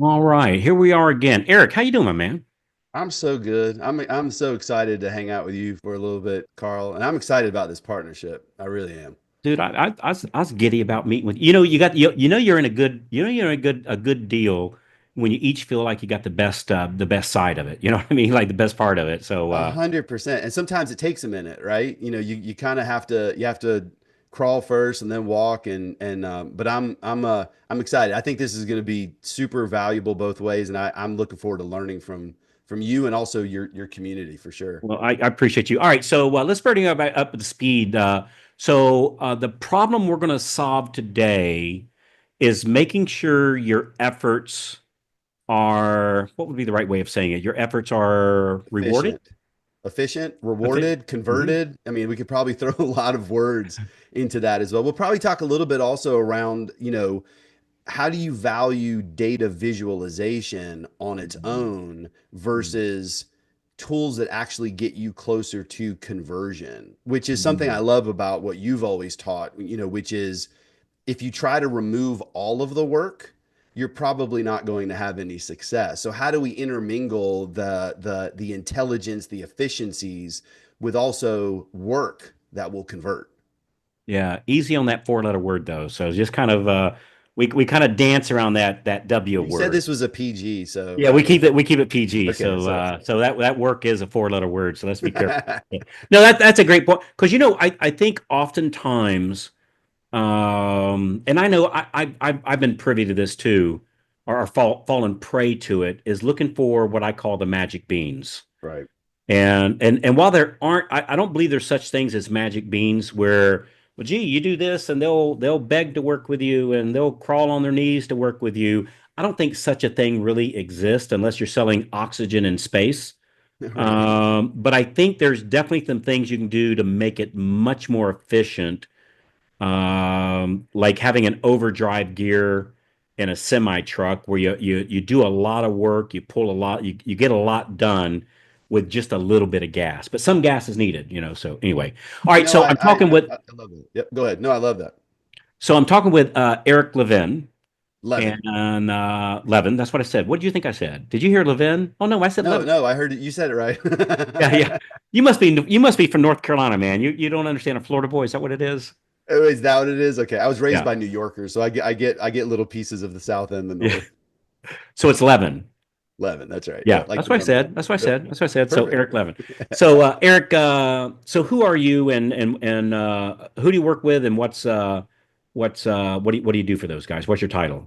All right, here we are again. Eric, how you doing, my man? I'm so good. I'm so excited to hang out with you for a little bit, Carl, and I'm excited about this partnership. I really am. Dude, I was giddy about meeting with you. You know, you know you're in a good you're in a good deal when you each feel like you got the best side of it. You know what I mean? Like the best part of it. So 100%. And sometimes it takes a minute, right? You kind of have to crawl first and then walk but I'm excited. I think this is going to be super valuable both ways, and I'm looking forward to learning from you and also your community for sure. well, I appreciate you. All right, so let's bring you up to speed. So the problem we're going to solve today is making sure your efforts are what would be the right way of saying it? Your efforts are rewarded. Efficient. Efficient, Effi- rewarded, Mhm. converted. I mean, we could probably throw a lot of words into that as well. We'll probably talk a little bit also around, how do you value data visualization on its own versus tools that actually get you closer to conversion, which is something I Mhm. love about what you've always taught, which is if you try to remove all of the work, you're probably not going to have any success. So how do we intermingle the intelligence, the efficiencies with also work that will convert? Yeah, easy on that four-letter word though. So just kind of we kind of dance around that W You said word. this was a PG, so Yeah, we keep it PG. okay, So so so that work is a four-letter word. So let's be careful. Yeah. No, that's a great point because I think oftentimes and I know I've been privy to this too, or fallen prey to it, is looking for what I call the magic beans. right. And while there aren't, I don't believe there's such things as magic beans where, well, gee, you do this and they'll beg to work with you and they'll crawl on their knees to work with you. I don't think such a thing really exists unless you're selling oxygen in space. Right. But I think there's definitely some things you can do to make it much more efficient, like having an overdrive gear in a semi truck where you do a lot of work, you pull a lot, you get a lot done with just a little bit of gas. But some gas is needed, you know. So anyway, all right. No, So I love it. Yep, go ahead. No, I love that. I'm talking with Eric Levin Levin. and Levin. That's what I said. What do you think I said? Did you hear Levin? Oh no, I said No, Levin. no, I heard it. You said it right. Yeah, yeah. You must be from North Carolina, man. You don't understand a Florida boy. Is that what it is? Oh, is that what it is? Okay. I was raised Yeah. by New Yorkers, so I get little pieces of the South and the Yeah. North. So it's Levin. Levin, that's right. Yeah, Yeah, like that's the what I number. said. That's what I Yep. said. That's what I said. So Perfect. Eric Levin. So Eric, so who are you and who do you work with and what do you do for those guys? What's your title?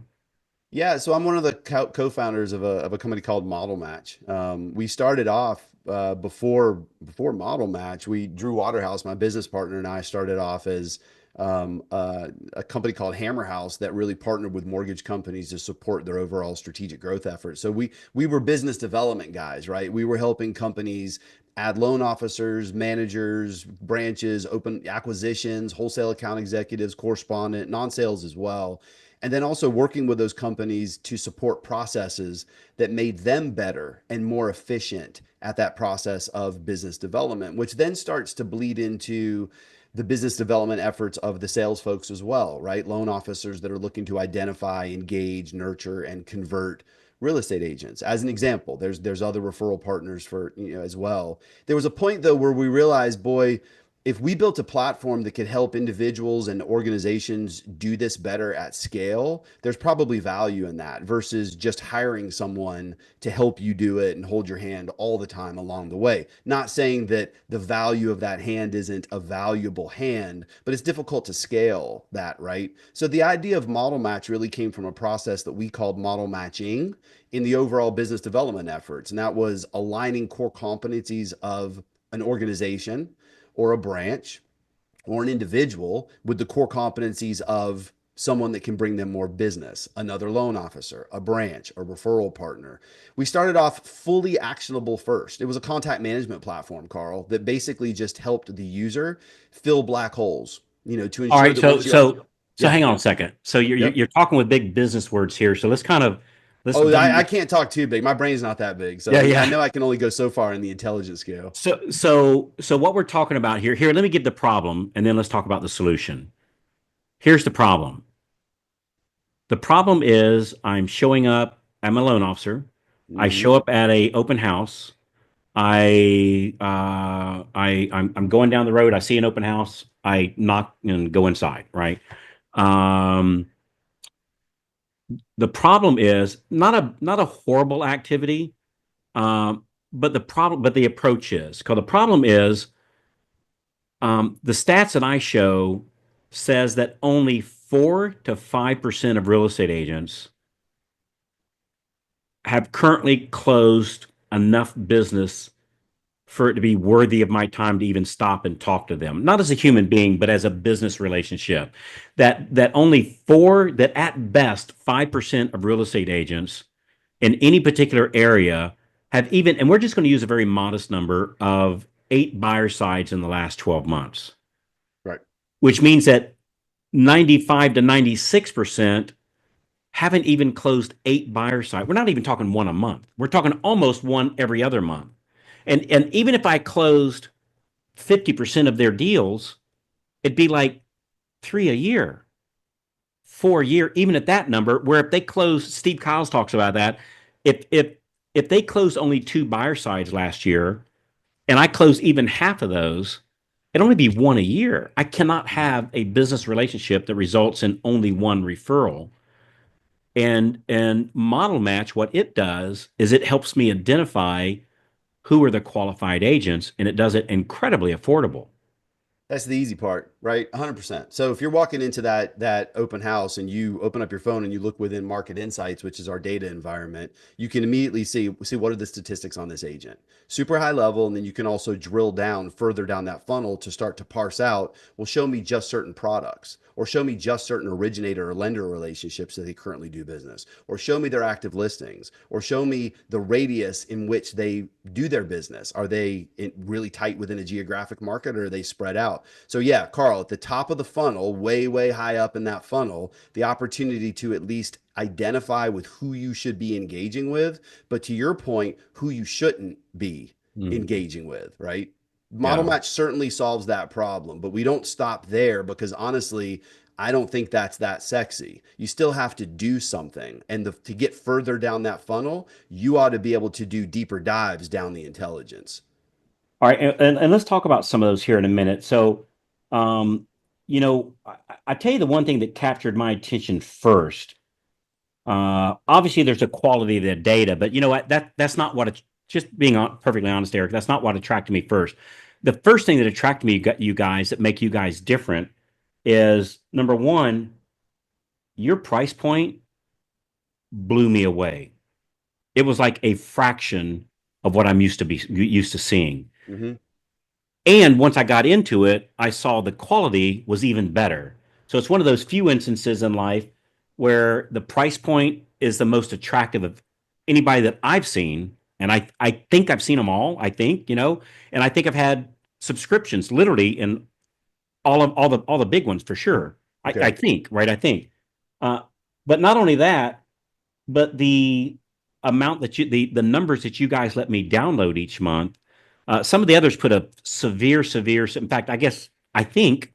Yeah, so I'm one of the co-founders of a company called ModelMatch. We started off before ModelMatch. We Drew Waterhouse, my business partner, and I started off as a company called Hammer House that really partnered with mortgage companies to support their overall strategic growth efforts. So we were business development guys, right? We were helping companies add loan officers, managers, branches, open acquisitions, wholesale account executives, correspondent, non-sales as well, and then also working with those companies to support processes that made them better and more efficient at that process of business development, which then starts to bleed into the business development efforts of the sales folks as well, right? Loan officers that are looking to identify, engage, nurture, and convert real estate agents. As an example, there's other referral partners for as well. There was a point though where we realized, boy, if we built a platform that could help individuals and organizations do this better at scale, there's probably value in that versus just hiring someone to help you do it and hold your hand all the time along the way. Not saying that the value of that hand isn't a valuable hand, but it's difficult to scale that, right? So the idea of model match really came from a process that we called model matching in the overall business development efforts. And that was aligning core competencies of an organization or a branch or an individual with the core competencies of someone that can bring them more business, another loan officer, a branch, a referral partner. We started off fully actionable first. It was a contact management platform, Carl, that basically just helped the user fill black holes, to All ensure right, that so once you, so so yeah, hang on a second. So you're you're yep. you're talking with big business words here. So let's Oh, dumb I this. can't talk too big. My brain's not that big. So Yeah, I yeah. know I can only go so far in the intelligence scale. So what we're talking about here, let me get the problem and then let's talk about the solution. Here's the problem. The problem is I'm showing up. I'm a loan officer. I Hmm. show up at a open house. I'm going down the road. I see an open house. I knock and go inside, right? Um, the problem is not a horrible activity, but the approach is because the problem is the stats that I show says that only 4 to 5% of real estate agents have currently closed enough business for it to be worthy of my time to even stop and talk to them, not as a human being but as a business relationship. That only four that at best 5% of real estate agents in any particular area have even, and we're just going to use a very modest number of 8 buyer sides in the last 12 months, Right. which means that 95 to 96% haven't even closed 8 buyer sites. We're not even talking one a month. We're talking almost one every other month. And even if I closed 50% of their deals, it'd be like 3 a year, 4 a year, even at that number, where if they close, Steve Kyles talks about that. If they closed only 2 buyer sides last year and I close even half of those, it'd only be one a year. I cannot have a business relationship that results in only one referral. And Model Match, what it does is it helps me identify who are the qualified agents, and it does it incredibly affordable. That's the easy part, right? 100%. So if you're walking into that open house and you open up your phone and you look within Market Insights, which is our data environment, you can immediately see what are the statistics on this agent. Super high level, and then you can also drill down further down that funnel to start to parse out, well, show me just certain products, or show me just certain originator or lender relationships that they currently do business, or show me their active listings, or show me the radius in which they do their business. Are they really tight within a geographic market, or are they spread out? So yeah, Carl, at the top of the funnel, way, way high up in that funnel, the opportunity to at least identify with who you should be engaging with, but to your point, who you shouldn't be Mm, engaging with, right? Model yeah. Match certainly solves that problem, but we don't stop there because honestly, I don't think that's that sexy. You still have to do something. And to get further down that funnel, you ought to be able to do deeper dives down the intelligence. All right, and let's talk about some of those here in a minute. So, um, I tell you the one thing that captured my attention first. Obviously, there's a quality of the data, but you know what? That's not what it's just being perfectly honest, Eric. That's not what attracted me first. The first thing that attracted me, you guys, that make you guys different, is number one, your price point blew me away. It was like a fraction of what I'm used to seeing. Mm-hmm. And once I got into it, I saw the quality was even better. So it's one of those few instances in life where the price point is the most attractive of anybody that I've seen. And I think I've seen them all, I think, and I think I've had subscriptions literally in all the big ones for sure. I Okay. think, right? I think. Uh, but not only that, but the amount that the numbers that you guys let me download each month. Some of the others put a severe. In fact, I think,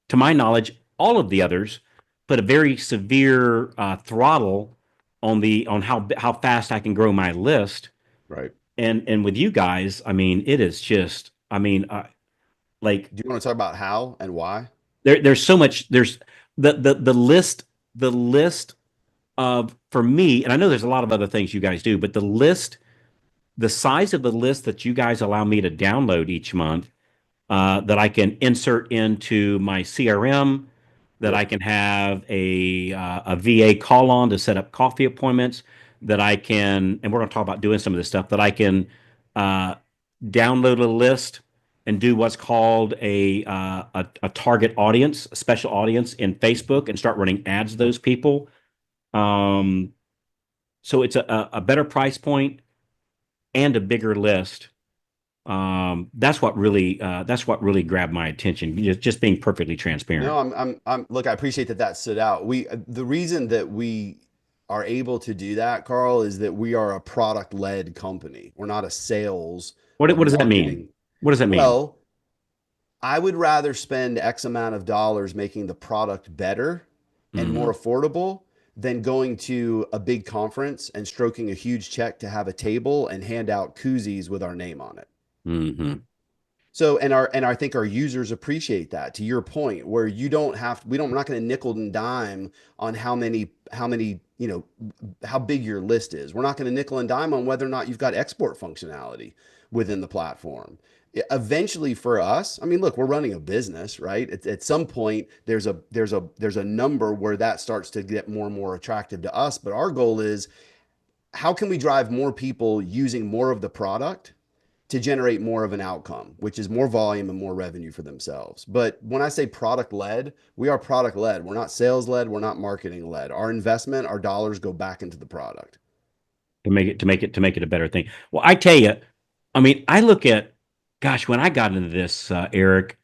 to my knowledge, all of the others put a very severe throttle on how fast I can grow my list. Right. And with you guys, I mean, it is just, I mean, like Do you want to talk about how and why? there's so much. There's the list of for me, and I know there's a lot of other things you guys do, but the size of the list that you guys allow me to download each month, that I can insert into my CRM, that Yep. I can have a VA call on to set up coffee appointments, that I can, and we're going to talk about doing some of this stuff, that I can uh, download a list and do what's called a target audience, a special audience in Facebook, and start running ads to those people. Um, so it's a better price point and a bigger list. That's what really grabbed my attention. Just being perfectly No, transparent. look, I appreciate that that stood out. The reason that we are able to do that, Carl, is that we are a product-led company. We're not a sales What or what does that mean? marketing. What does that mean? Well, I would rather spend X amount of dollars making the product better and Hmm. more affordable than going to a big conference and stroking a huge check to have a table and hand out koozies with our name on it. Hmm. So, and I think our users appreciate that, to your point, where you don't have, we don't, we're not going to nickel and dime on how many, how big your list is. We're not going to nickel and dime on whether or not you've got export functionality within the platform. Eventually for us, I mean, look, we're running a business, right? At some point there's a number where that starts to get more and more attractive to us. But our goal is, how can we drive more people using more of the product to generate more of an outcome, which is more volume and more revenue for themselves. But when I say product led, we are product led. We're not sales led. We're not marketing led. Our investment, our dollars go back into the product. To make it a better thing. Well, I tell you, I mean, I look at, gosh, when I got into this, Eric,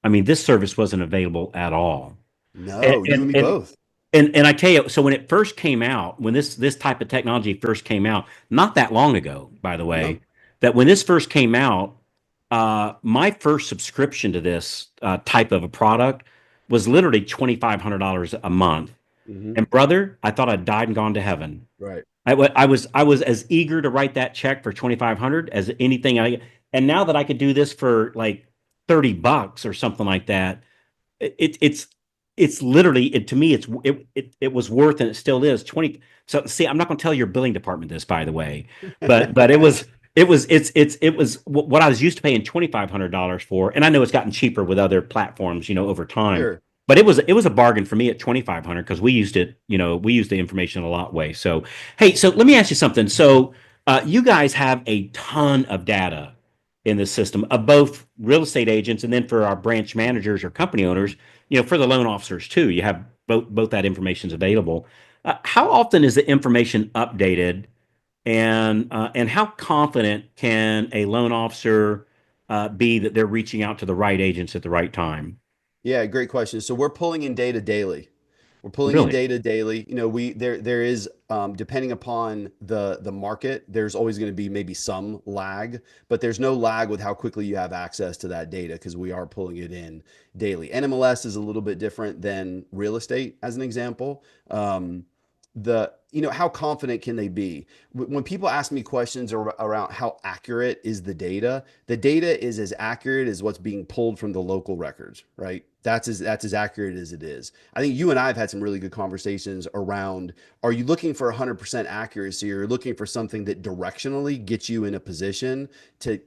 I mean, this service wasn't available at all. And No, you and and me and both. and I tell you, so when it first came out, when this type of technology first came out, not that long ago, by the No. way, that when this first came out, my first subscription to this type of a product was literally $2,500 a month. Hmm. And brother, I thought I'd died and gone to heaven. Right. I was as eager to write that check for 2,500 as anything and now that I could do this for like $30 or something like that, it's literally to me it was worth, and it still is 20. So see, I'm not going to tell your billing department this, by the way, but it was what I was used to paying $2,500 for, and I know it's gotten cheaper with other platforms, over time. Sure. But it was a bargain for me at 2,500 because we used the information a lot way. So hey, so let me ask you something. So you guys have a ton of data in this system of both real estate agents, and then for our branch managers or company owners, for the loan officers too. You have both that information is available. How often is the information updated, and how confident can a loan officer be that they're reaching out to the right agents at the right time? Yeah, great question. So we're pulling in data daily. We're pulling in Really? data daily. We there is, depending upon the market, there's always going to be maybe some lag, but there's no lag with how quickly you have access to that data, because we are pulling it in daily. NMLS is a little bit different than real estate, as an example. How confident can they be? When people ask me questions around how accurate is the data is as accurate as what's being pulled from the local records, right? That's as accurate as it is. I think you and I have had some really good conversations around, are you looking for 100% accuracy, or you're looking for something that directionally gets you in a position to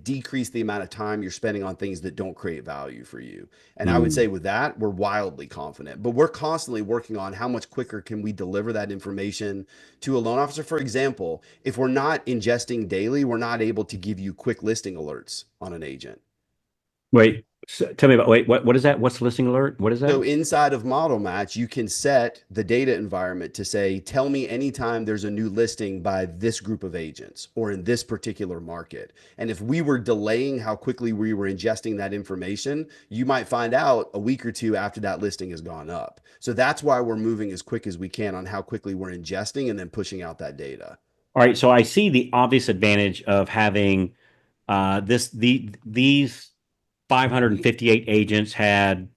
decrease the amount of time you're spending on things that don't create value for you? And I would say Mm. with that, we're wildly confident, but we're constantly working on how much quicker can we deliver that information to a loan officer. For example, if we're not ingesting daily, we're not able to give you quick listing alerts on an agent. Wait, tell me about, wait, what is that? What's listing alert? What is that? So inside of ModelMatch, you can set the data environment to say, tell me anytime there's a new listing by this group of agents or in this particular market. And if we were delaying how quickly we were ingesting that information, you might find out a week or two after that listing has gone up. So that's why we're moving as quick as we can on how quickly we're ingesting and then pushing out that data. All right, so I see the obvious advantage of having these 558 agents had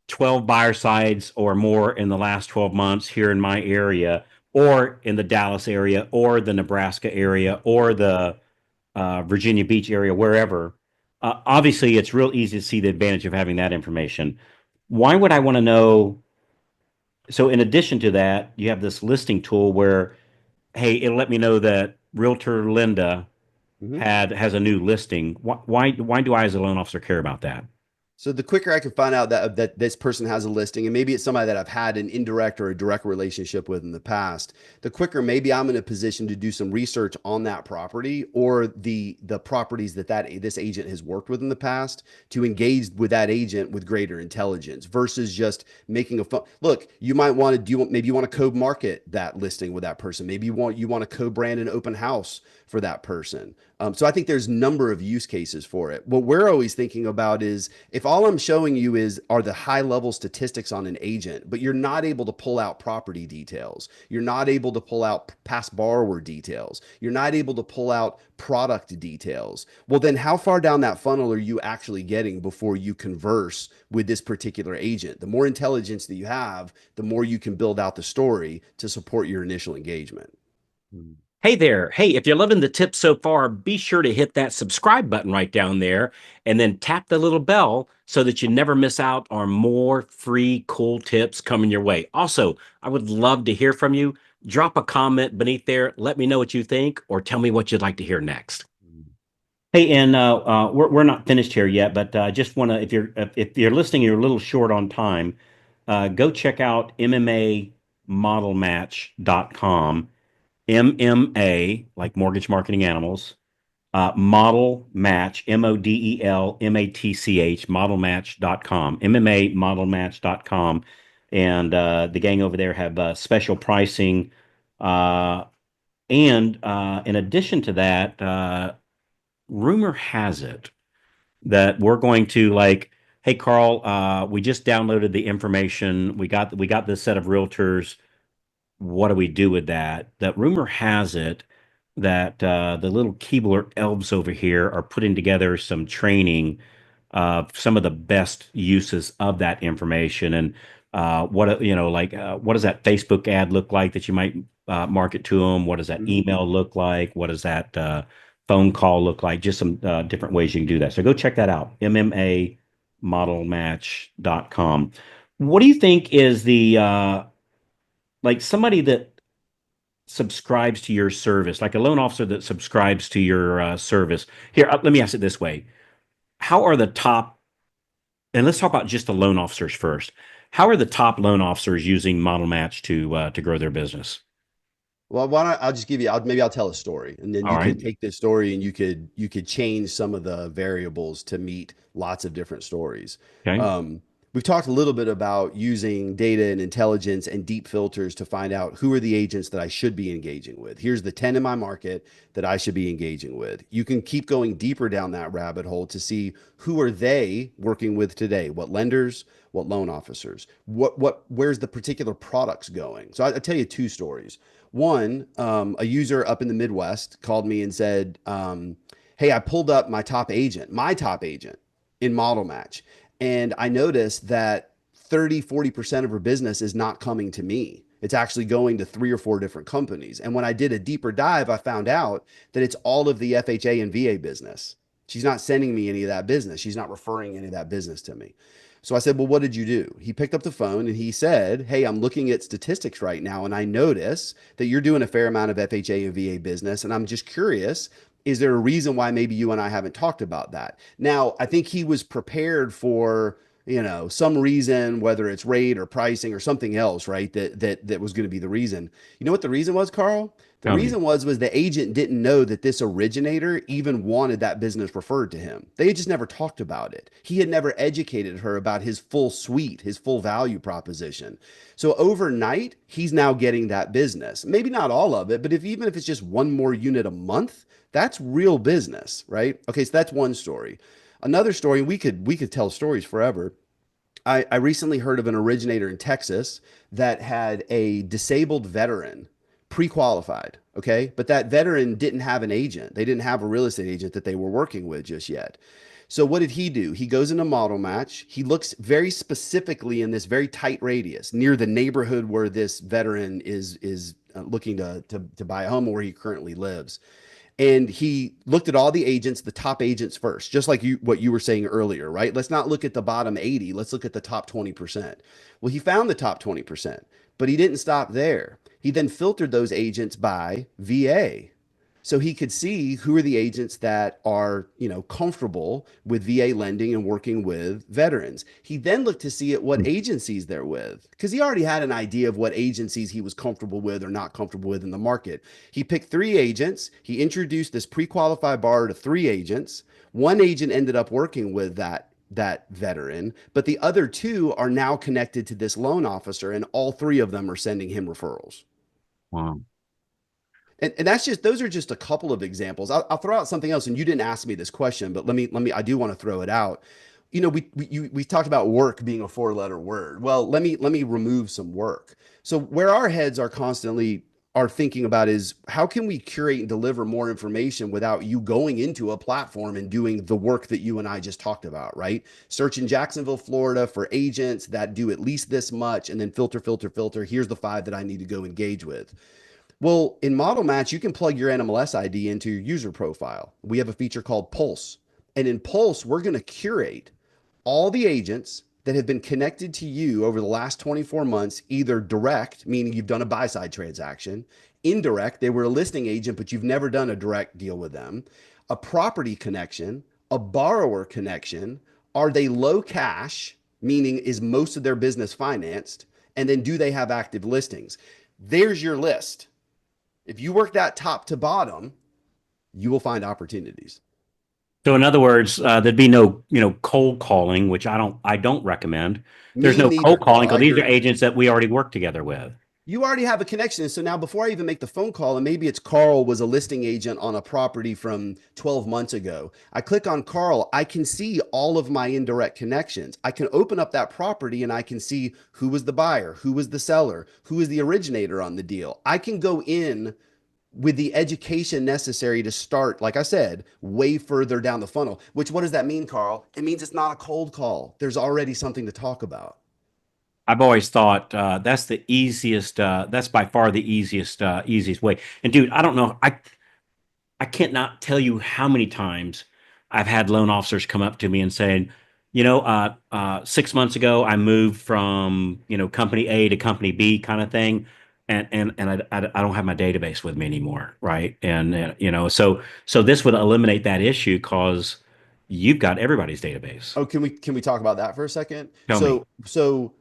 12 buyer sides or more in the last 12 months here in my area, or in the Dallas area, or the Nebraska area, or the Virginia Beach area, wherever. Obviously, it's real easy to see the advantage of having that information. Why would I want to know? So, in addition to that, you have this listing tool where, hey, it'll let me know that Realtor Linda Mhm. has a new listing. Why do I, as a loan officer, care about that? So the quicker I can find out that this person has a listing, and maybe it's somebody that I've had an indirect or a direct relationship with in the past, the quicker maybe I'm in a position to do some research on that property, or the properties that this agent has worked with in the past, to engage with that agent with greater intelligence versus just making a phone. Look, you might want to do, maybe you want to co-market that listing with that person. Maybe you want to co-brand an open house for that person. So I think there's a number of use cases for it. What we're always thinking about is, if if all I'm showing you are the high level statistics on an agent, but you're not able to pull out property details, you're not able to pull out past borrower details, you're not able to pull out product details, well, then how far down that funnel are you actually getting before you converse with this particular agent? The more intelligence that you have, the more you can build out the story to support your initial engagement. Hey there. Hey, if you're loving the tips so far, be sure to hit that subscribe button right down there and then tap the little bell so that you never miss out on more free, cool tips coming your way. Also, I would love to hear from you. Drop a comment beneath there. Let me know what you think or tell me what you'd like to hear next. Hey, and we're not finished here yet, but just want to if you're listening, you're a little short on time. Go check out MMAModelMatch.com. MMA, like Mortgage Marketing Animals, Model Match, ModelMatch, modelmatch.com, MMAModelmatch.com. And the gang over there have special pricing. Uh, and in addition to that, rumor has it that we're going to like, hey, Carl, we just downloaded the information. We got this set of realtors. What do we do with that? That rumor has it that the little Keebler elves over here are putting together some training of some of the best uses of that information and what like what does that Facebook ad look like that you might market to them? What does that Mhm. email look like? What does that phone call look like? Just some different ways you can do that. So go check that out. MMAModelmatch.com. What do you think is the like somebody that subscribes to your service, like a loan officer that subscribes to your service. Here, let me ask it this way. How are the top, and let's talk about just the loan officers first. How are the top loan officers using Model Match to grow their business? Well, why don't I'll just give you, maybe I'll tell a story and then All you right. could take this story and you could change some of the variables to meet lots of different stories. Okay. Um, we've talked a little bit about using data and intelligence and deep filters to find out who are the agents that I should be engaging with. Here's the 10 in my market that I should be engaging with. You can keep going deeper down that rabbit hole to see who are they working with today, what lenders, what loan officers, where's the particular products going. So I tell you two stories. One, a user up in the Midwest called me and said, hey, I pulled up my top agent in Model Match, and I noticed that 30-40% of her business is not coming to me. It's actually going to 3 or 4 different companies. And when I did a deeper dive, I found out that it's all of the FHA and VA business. She's not sending me any of that business. She's not referring any of that business to me. So I said, well, what did you do? He picked up the phone and he said, hey, I'm looking at statistics right now and I notice that you're doing a fair amount of FHA and VA business. And I'm just curious, is there a reason why maybe you and I haven't talked about that? Now, I think he was prepared for, some reason, whether it's rate or pricing or something else, right? That was going to be the reason. You know what the reason was, Carl? The Tell me. reason was the agent didn't know that this originator even wanted that business referred to him. They had just never talked about it. He had never educated her about his full suite, his full value proposition. So overnight, he's now getting that business. Maybe not all of it, but even if it's just one more unit a month, that's real business, right? Okay, so that's one story. Another story, we could tell stories forever. I recently heard of an originator in Texas that had a disabled veteran pre-qualified, okay? But that veteran didn't have an agent. They didn't have a real estate agent that they were working with just yet. So what did he do? He goes into Model Match. He looks very specifically in this very tight radius near the neighborhood where this veteran is looking to buy a home where he currently lives. And he looked at all the agents, the top agents first, just like what you were saying earlier, right? Let's not look at the bottom 80. Let's look at the top 20%. Well, he found the top 20%, but he didn't stop there. He then filtered those agents by VA. So he could see who are the agents that are, comfortable with VA lending and working with veterans. He then looked to see at what agencies they're with because he already had an idea of what agencies he was comfortable with or not comfortable with in the market. He picked 3 agents. He introduced this pre-qualified bar to 3 agents. One agent ended up working with that veteran, but the other 2 are now connected to this loan officer, and all 3 of them are sending him referrals. Wow. And those are just a couple of examples. I'll throw out something else. And you didn't ask me this question, but I do want to throw it out. we talked about work being a four-letter word. Well, let me remove some work. So where our heads are constantly are thinking about is how can we curate and deliver more information without you going into a platform and doing the work that you and I just talked about, right? Search in Jacksonville, Florida for agents that do at least this much and then filter, filter, filter. Here's the five that I need to go engage with. Well, in ModelMatch, you can plug your NMLS ID into your user profile. We have a feature called Pulse. And in Pulse, we're going to curate all the agents that have been connected to you over the last 24 months, either direct, meaning you've done a buy side transaction, indirect, they were a listing agent, but you've never done a direct deal with them, a property connection, a borrower connection. Are they low cash, meaning is most of their business financed? And then do they have active listings? There's your list. If you work that top to bottom, you will find opportunities. So in other words, there'd be no, cold calling, which I don't recommend. There's Me no neither, cold calling Carl. I because these are agree. agents that we already work together with. You already have a connection. So now, before I even make the phone call, and maybe it's Carl was a listing agent on a property from 12 months ago, I click on Carl. I can see all of my indirect connections. I can open up that property and I can see who was the buyer, who was the seller, who is the originator on the deal. I can go in with the education necessary to start, like I said, way further down the funnel. Which, what does that mean, Carl? It means it's not a cold call. There's already something to talk about. I've always thought that's the easiest. That's by far the easiest way. And dude, I don't know. I can't not tell you how many times I've had loan officers come up to me and saying, 6 months ago I moved from company A to company B kind of thing, and I don't have my database with me anymore, right? And so this would eliminate that issue because you've got everybody's database. Oh, can we talk about that for a second? Tell me. So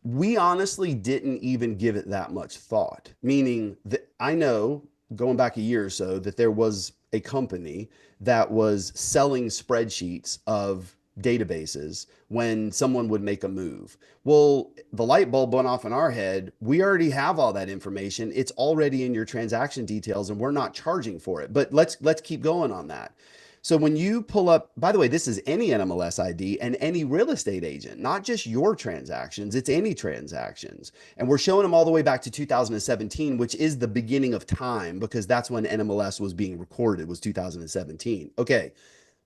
we honestly didn't even give it that much thought. Meaning that I know going back a year or so that there was a company that was selling spreadsheets of databases when someone would make a move. Well, the light bulb went off in our head. We already have all that information. It's already in your transaction details and we're not charging for it. But let's keep going on that. So when you pull up, by the way, this is any NMLS ID and any real estate agent, not just your transactions, it's any transactions. And we're showing them all the way back to 2017, which is the beginning of time because that's when NMLS was being recorded, was 2017. Okay.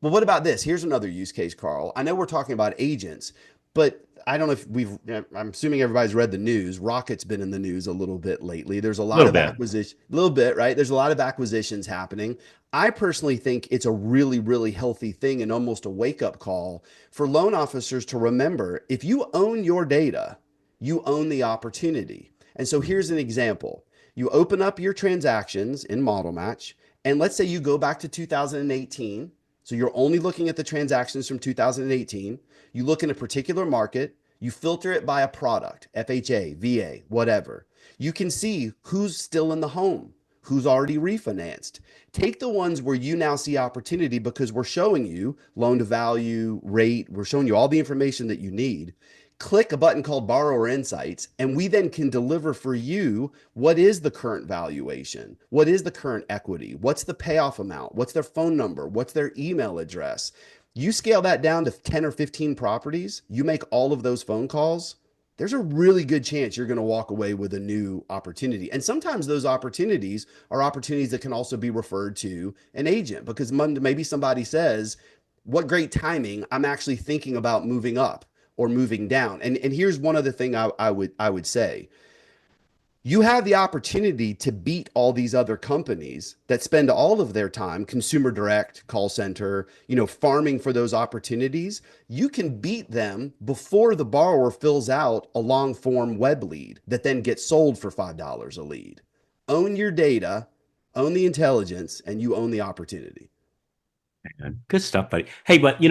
Well, what about this? Here's another use case, Carl. I know we're talking about agents, but I don't know if I'm assuming everybody's read the news. Rocket's been in the news a little bit lately. There's a A lot little of bit. acquisition, a little bit, right? There's a lot of acquisitions happening. I personally think it's a really, really healthy thing and almost a wake up call for loan officers to remember if you own your data, you own the opportunity. And so here's an example. You open up your transactions in ModelMatch, and let's say you go back to 2018. So you're only looking at the transactions from 2018. You look in a particular market, you filter it by a product, FHA, VA, whatever. You can see who's still in the home, who's already refinanced. Take the ones where you now see opportunity because we're showing you loan to value, rate, we're showing you all the information that you need. Click a button called Borrower Insights, and we then can deliver for you what is the current valuation, what is the current equity, what's the payoff amount, what's their phone number, what's their email address. You scale that down to 10 or 15 properties, you make all of those phone calls, there's a really good chance you're going to walk away with a new opportunity. And sometimes those opportunities are opportunities that can also be referred to an agent because maybe somebody says, what great timing, I'm actually thinking about moving up or moving down. And here's one other thing I would say. You have the opportunity to beat all these other companies that spend all of their time consumer direct, call center, farming for those opportunities. You can beat them before the borrower fills out a long form web lead that then gets sold for $5 a lead. Own your data, own the intelligence, and you own the opportunity. Good stuff, buddy. Hey, but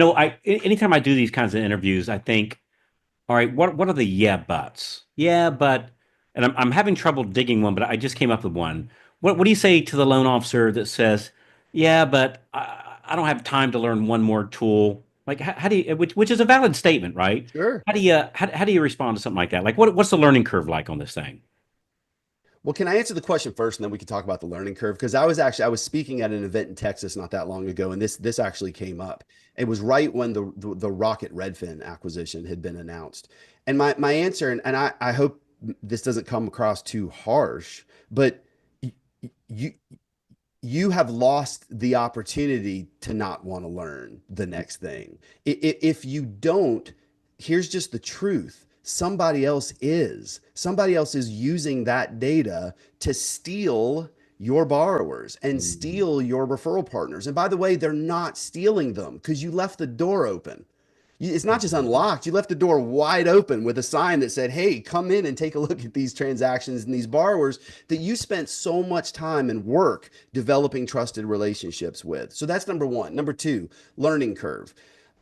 anytime I do these kinds of interviews, I think, all right, what are the yeah buts? Yeah, but, and I'm having trouble digging one, but I just came up with one. What do you say to the loan officer that says, yeah, but I don't have time to learn one more tool? Like, how do you, which is a valid statement, right? Sure. How do you respond to something like that? Like, what's the learning curve like on this thing? Well, can I answer the question first, and then we can talk about the learning curve? Because I was speaking at an event in Texas not that long ago, and this actually came up. It was right when the Rocket Redfin acquisition had been announced, and my answer, and I hope this doesn't come across too harsh, but you you have lost the opportunity to not want to learn the next thing. If you don't, here's just the truth. Somebody else is using that data to steal your borrowers and Mhm. steal your referral partners. And by the way, they're not stealing them because you left the door open. It's not just unlocked. You left the door wide open with a sign that said, hey, come in and take a look at these transactions and these borrowers that you spent so much time and work developing trusted relationships with. So that's number one. Number two, learning curve.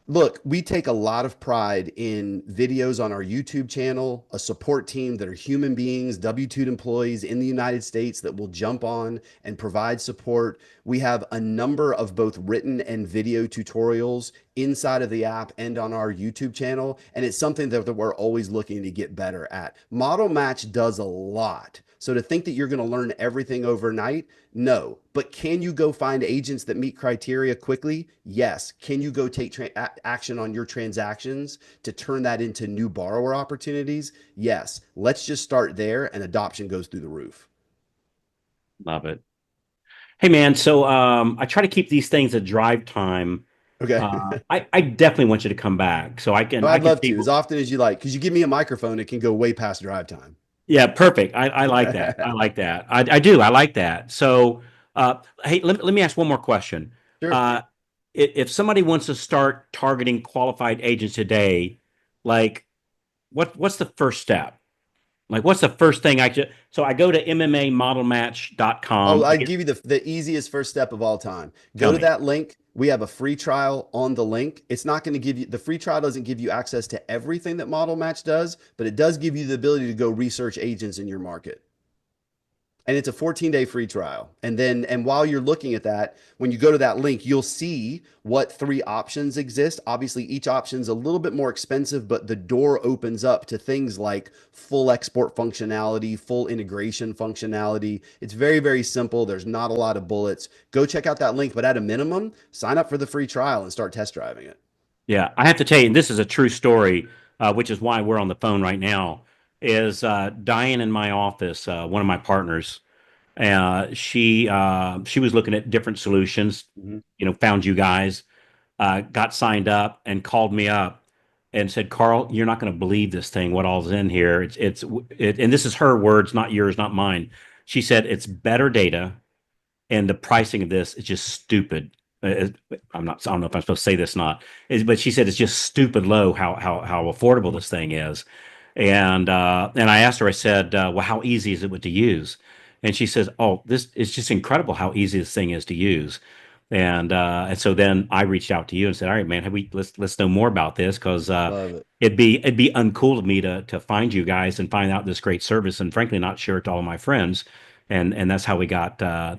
Look, we take a lot of pride in videos on our YouTube channel, a support team that are human beings, W-2 employees in the United States that will jump on and provide support. We have a number of both written and video tutorials inside of the app and on our YouTube channel. And it's something that we're always looking to get better at. Model Match does a lot. So to think that you're going to learn everything overnight, no. But can you go find agents that meet criteria quickly? Yes. Can you go take action on your transactions to turn that into new borrower opportunities? Yes. Let's just start there, and adoption goes through the roof. Love it. Hey man, so I try to keep these things at drive time. Okay. I definitely want you to come back so Oh, I I'd can love see. to as often as you like, because you give me a microphone, it can go way past drive time. Yeah, perfect. I like that. I like that. I do. I like that. So, hey, let me ask one more question. Sure. Uh, if somebody wants to start targeting qualified agents today, like what's the first step? Like, what's the first thing I should? So I go to Oh, MMAmodelmatch.com. I I get, give you the easiest first step of all time. tell Go to me. that link. We have a free trial on the link. It's not going to give you the free trial doesn't give you access to everything that Model Match does, but it does give you the ability to go research agents in your market. And it's a 14-day free trial. And while you're looking at that, when you go to that link, you'll see what three options exist. Obviously, each option's a little bit more expensive, but the door opens up to things like full export functionality, full integration functionality. It's very, very simple. There's not a lot of bullets. Go check out that link, but at a minimum, sign up for the free trial and start test driving it. Yeah, I have to tell you, and this is a true story, which is why we're on the phone right now. Is Diane in my office, one of my partners? She was looking at different solutions, Mhm. found you guys, got signed up and called me up and said, Carl, you're not going to believe this thing, what all's in here. And this is her words, not yours, not mine. She said, it's better data and the pricing of this is just stupid. I don't know if I'm supposed to say this or not, but she said it's just stupid low how affordable this thing is. And I asked her, I said, well, how easy is it to use? And she says, oh, this is just incredible how easy this thing is to use. And so then I reached out to you and said, all right, man, let's know more about this because Love it. it'd be uncool of me to find you guys and find out this great service and frankly not share it to all my friends. And that's how we got on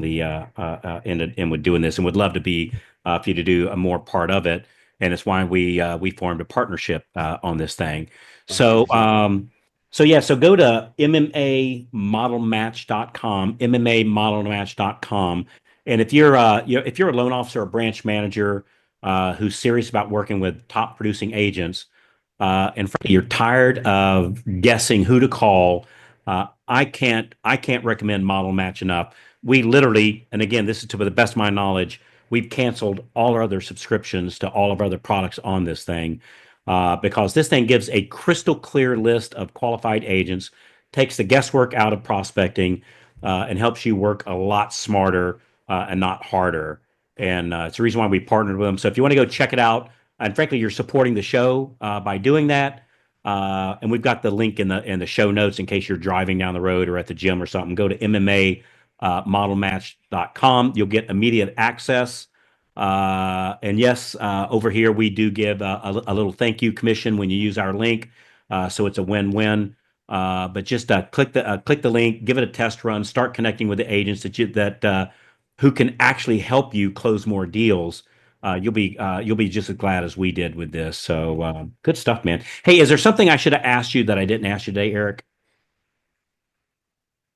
the in with doing this and would love to be for you to do a more part of it. And it's why we formed a partnership on this thing. So 100%. so yeah, so go to MMAmodelmatch.com, MMAmodelmatch.com. And if you're a loan officer or branch manager who's serious about working with top producing agents, and frankly, you're tired of guessing who to call, I can't recommend Model Match enough. We literally, and again, this is to the best of my knowledge, we've canceled all our other subscriptions to all of our other products on this thing because this thing gives a crystal clear list of qualified agents, takes the guesswork out of prospecting, and helps you work a lot smarter and not harder. And it's the reason why we partnered with them. So if you want to go check it out, and frankly, you're supporting the show by doing that. And we've got the link in the show notes in case you're driving down the road or at the gym or something. Go to MMA modelmatch.com. You'll get immediate access. And yes, over here we do give a little thank you commission when you use our link. So it's a win-win. But just click the link, give it a test run, start connecting with the agents that who can actually help you close more deals. You'll be just as glad as we did with this. So good stuff, man. Hey, is there something I should have asked you that I didn't ask you today, Eric?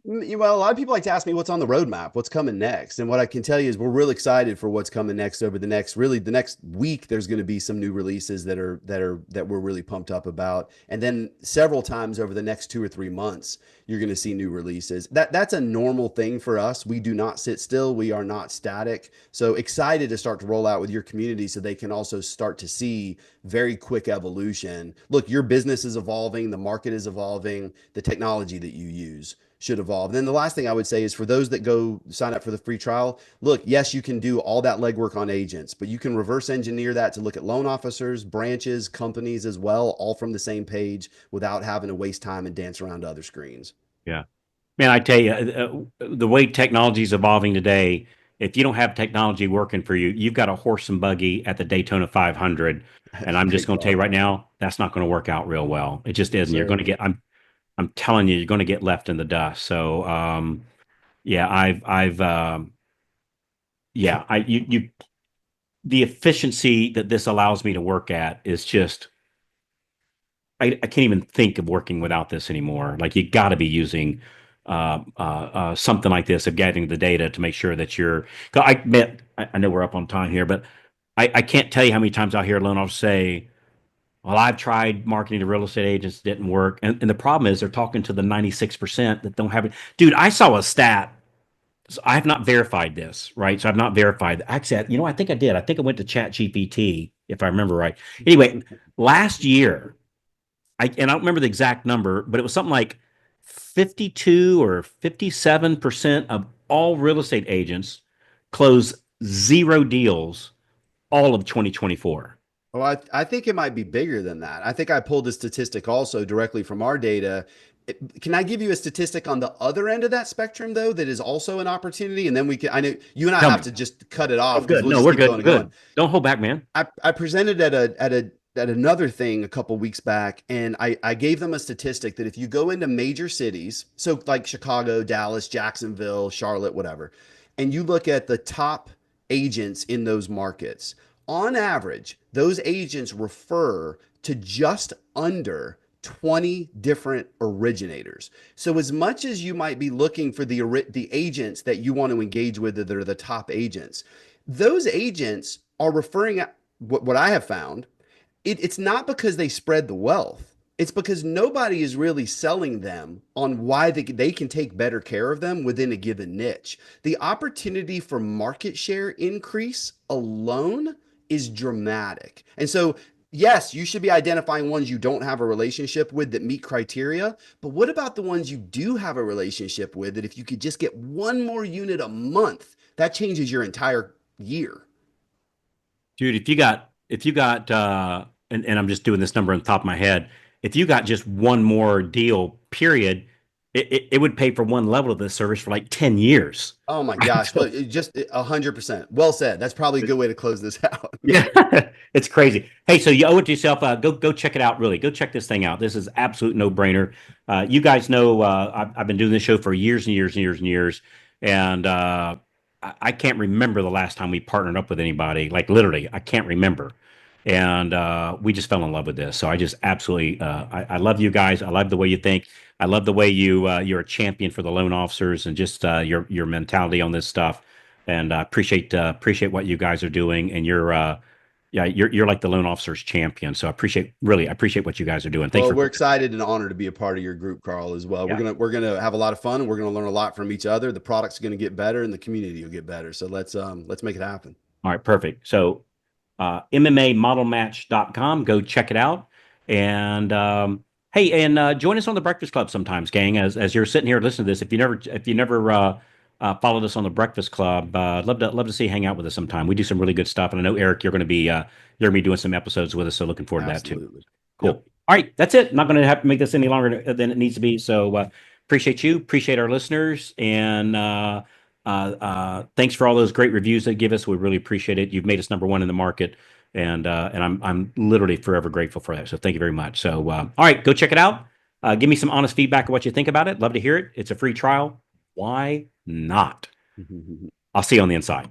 Well, a lot of people like to ask me what's on the roadmap, what's coming next. And what I can tell you is we're real excited for what's coming next over the next week. There's going to be some new releases that we're really pumped up about. And then several times over the next 2 or 3 months, you're going to see new releases. That's a normal thing for us. We do not sit still. We are not static. So excited to start to roll out with your community so they can also start to see very quick evolution. Look, your business is evolving, the market is evolving, the technology that you use should evolve. And then the last thing I would say is for those that go sign up for the free trial, look, yes, you can do all that legwork on agents, but you can reverse engineer that to look at loan officers, branches, companies as well, all from the same page without having to waste time and dance around to other screens. Yeah. Man, I tell you, the way technology is evolving today, if you don't have technology working for you, you've got a horse and buggy at the Daytona 500. And I'm just Great going to tell you thought. right now, that's not going to work out real well. It just Yes, isn't. You're going sir. to get, I'm telling you, you're going to get left in the dust. So, yeah, the efficiency that this allows me to work at is just, I can't even think of working without this anymore. Like you got to be using something like this of getting the data to make sure that you're. 'Cause I admit, I know we're up on time here, but I can't tell you how many times I hear loan officers say, "Well, I've tried marketing to real estate agents, didn't work," and the problem is they're talking to the 96% that don't have it. Dude, I saw a stat. So I have not verified this, right? So I've not verified. Actually, I think I did. I think I went to Chat GPT, if I remember right. Anyway, last year. And I don't remember the exact number, but it was something like 52 or 57% of all real estate agents close zero deals all of 2024. Oh, I think it might be bigger than that. I think I pulled a statistic also directly from our data. Can I give you a statistic on the other end of that spectrum, though, that is also an opportunity? And then we can, I know you and I Tell have me. to just cut it Oh, off because good. we'll No, just we're keep going good. and going. Good. Don't hold back, man. I presented at another thing a couple weeks back, and I gave them a statistic that if you go into major cities, so like Chicago, Dallas, Jacksonville, Charlotte, whatever, and you look at the top agents in those markets, on average, those agents refer to just under 20 different originators. So as much as you might be looking for the agents that you want to engage with that are the top agents, those agents are referring what I have found, it's not because they spread the wealth. It's because nobody is really selling them on why they can take better care of them within a given niche. The opportunity for market share increase alone is dramatic. And so, yes, you should be identifying ones you don't have a relationship with that meet criteria. But what about the ones you do have a relationship with that if you could just get one more unit a month, that changes your entire year? Dude, if you got and I'm just doing this number on the top of my head, if you got just one more deal, period, it would pay for one level of this service for like 10 years. Oh my Right. gosh. Well, So, just 100%. Well said. That's probably a good way to close this out. yeah, it's crazy. Hey, so you owe it to yourself. Go check it out. Really, go check this thing out. This is absolute no brainer. You guys know I've been doing this show for years and years and years and years, and I can't remember the last time we partnered up with anybody. Like literally, I can't remember. And we just fell in love with this. So I just absolutely, I love you guys. I love the way you think. I love the way you're a champion for the loan officers and just your mentality on this stuff. And appreciate what you guys are doing. And yeah, you're like the loan officers champion. So I appreciate what you guys are doing. Thanks Well, for we're excited and honored to be a part of your group, Carl, as well. yeah. We're gonna have a lot of fun and we're gonna learn a lot from each other. The product's gonna get better and the community will get better. So let's make it happen. All right, perfect. So MMAmodelmatch.com. Go check it out. And hey, and join us on the Breakfast Club sometimes, gang. As you're sitting here listening to this, if you never followed us on the Breakfast Club, love to see you hang out with us sometime. We do some really good stuff, and I know Eric, you're going to be doing some episodes with us, so looking forward to that too. Absolutely. Yep. Cool. All right, that's it. Not going to have to make this any longer than it needs to be. So appreciate you, appreciate our listeners, and thanks for all those great reviews they give us. We really appreciate it. You've made us number one in the market, and I'm literally forever grateful for that. So thank you very much. So all right, go check it out. Give me some honest feedback of what you think about it. Love to hear it. It's a free trial. Why not? I'll see you on the inside.